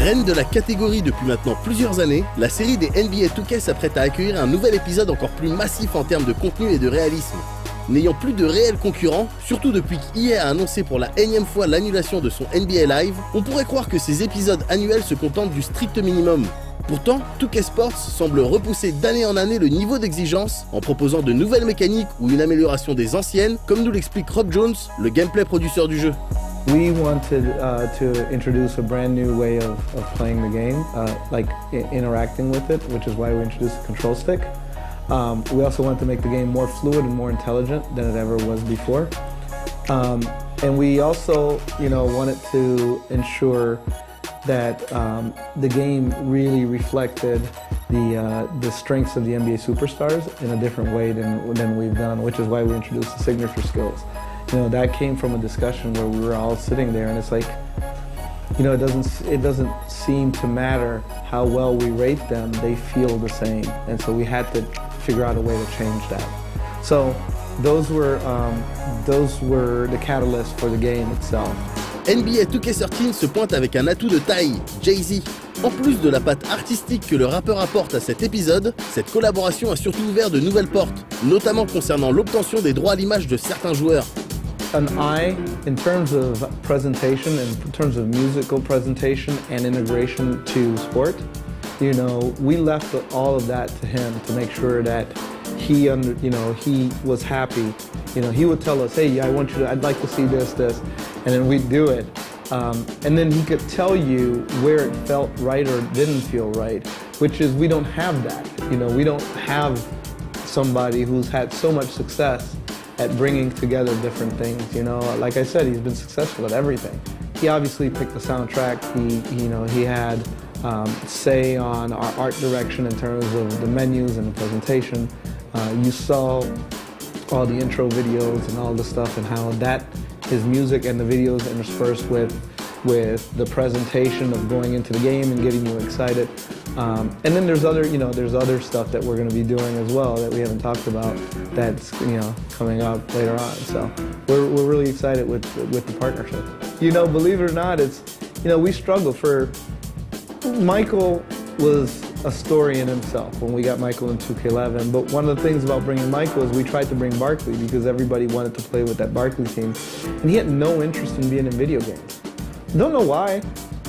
Reine de la catégorie depuis maintenant plusieurs années, la série des NBA 2K s'apprête à accueillir un nouvel épisode encore plus massif en termes de contenu et de réalisme. N'ayant plus de réels concurrents, surtout depuis qu'EA a annoncé pour la énième fois l'annulation de son NBA Live, on pourrait croire que ces épisodes annuels se contentent du strict minimum. Pourtant, 2K Sports semble repousser d'année en année le niveau d'exigence en proposant de nouvelles mécaniques ou une amélioration des anciennes, comme nous l'explique Rob Jones, le gameplay producteur du jeu. We wanted to introduce a brand new way of playing the game, interacting with it, which is why we introduced the control stick. We also wanted to make the game more fluid and more intelligent than it ever was before. And we also, wanted to ensure that the game really reflected the strengths of the NBA superstars in a different way than we've done, which is why we introduced the signature skills. That came from a discussion where we were all sitting there, and it's like, it doesn't seem to matter how well we rate them, they feel the same. And so we had to figure out a way to change that. So those were the catalysts for the game itself. NBA 2K13 se pointe avec un atout de taille, Jay-Z. En plus de la patte artistique que le rappeur apporte à cet épisode, cette collaboration a surtout ouvert de nouvelles portes, notamment concernant l'obtention des droits à l'image de certains joueurs. An eye in terms of presentation, in terms of musical presentation and integration to sport. We left all of that to him to make sure that he was happy. He would tell us, hey, I'd like to see this, and then we'd do it. And then he could tell you where it felt right or didn't feel right, which is we don't have that. We don't have somebody who's had so much success at bringing together different things. Like I said, he's been successful at everything. He obviously picked the soundtrack. He had say on our art direction in terms of the menus and the presentation. You saw all the intro videos and all the stuff and how his music and the videos interspersed with the presentation of going into the game and getting you excited. And then there's other stuff that we're going to be doing as well that we haven't talked about that's coming up later on. So we're really excited with the partnership. Believe it or not, we struggle for. Michael was a story in himself when we got Michael in 2K11, but one of the things about bringing Michael is we tried to bring Barkley because everybody wanted to play with that Barkley team, and he had no interest in being in video games. Don't know why,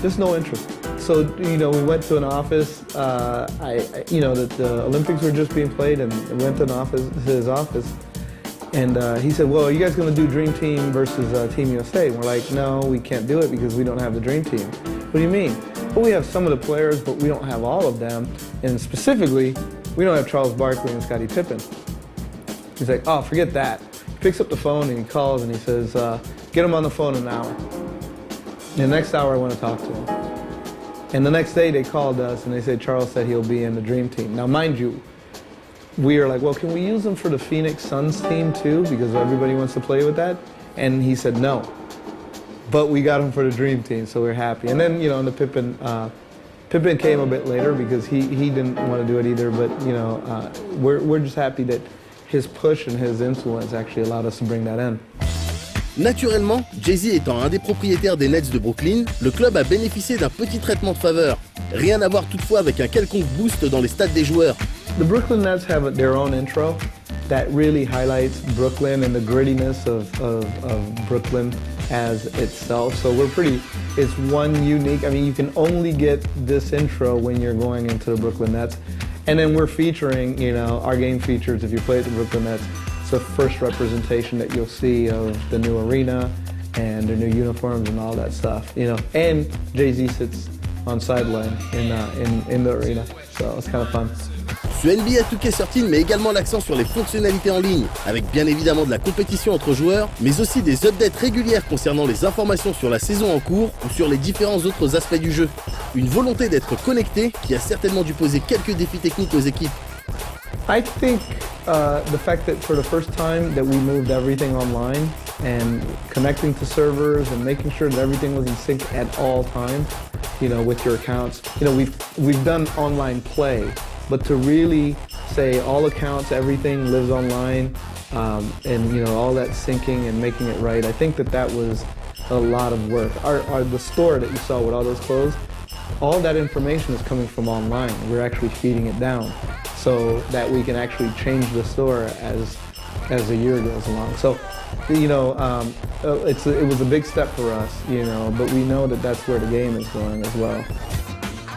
just no interest. So, we went to an office, the Olympics were just being played, and went to his office, and he said, well, are you guys going to do Dream Team versus Team USA? And we're like, no, we can't do it because we don't have the Dream Team. What do you mean? Well, we have some of the players, but we don't have all of them. And specifically, we don't have Charles Barkley and Scottie Pippen. He's like, oh, forget that. He picks up the phone and he calls and he says, get him on the phone in an hour. And the next hour I want to talk to him. And the next day they called us and they said Charles said he'll be in the Dream Team. Now, mind you, we are like, well, can we use him for the Phoenix Suns team too? Because everybody wants to play with that. And he said no. But we got him for the Dream Team, so we're happy. And then, the Pippen came a bit later because he didn't want to do it either. But, we're just happy that his push and his influence actually allowed us to bring that in. Naturellement, Jay-Z étant un des propriétaires des Nets de Brooklyn, le club a bénéficié d'un petit traitement de faveur. Rien à voir toutefois avec un quelconque boost dans les stats des joueurs. The Brooklyn Nets have their own intro that really highlights Brooklyn and the grittiness of Brooklyn as itself. So it's one unique, you can only get this intro when you're going into the Brooklyn Nets. And then we're featuring, our game features, if you play at the Brooklyn Nets, it's the first representation that you'll see of the new arena and the new uniforms and all that stuff, And Jay-Z sits on sideline in the arena, so it's kind of fun. Ce NBA 2K13 met également l'accent sur les fonctionnalités en ligne, avec bien évidemment de la compétition entre joueurs, mais aussi des updates régulières concernant les informations sur la saison en cours ou sur les différents autres aspects du jeu. Une volonté d'être connecté qui a certainement dû poser quelques défis techniques aux équipes. I think the fact that for the first time that we moved everything online and connecting to servers and making sure that everything was in sync at all times, with your accounts. We've done online play, but to really say all accounts, everything lives online, and all that syncing and making it right, I think that was a lot of work. The store that you saw with all those clothes, all that information is coming from online. We're actually feeding it down so that we can actually change the store as the year goes along. So, you know, it was a big step for us, you know, but we know that that's where the game is going as well.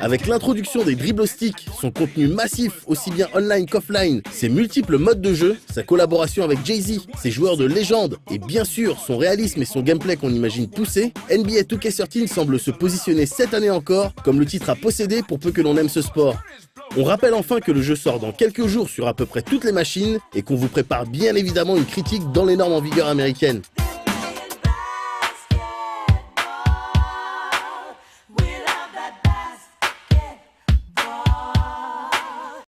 Avec l'introduction des dribble-sticks, son contenu massif aussi bien online qu'offline, ses multiples modes de jeu, sa collaboration avec Jay-Z, ses joueurs de légende et bien sûr son réalisme et son gameplay qu'on imagine poussé, NBA 2K13 semble se positionner cette année encore comme le titre à posséder pour peu que l'on aime ce sport. On rappelle enfin que le jeu sort dans quelques jours sur à peu près toutes les machines et qu'on vous prépare bien évidemment une critique dans les normes en vigueur américaines.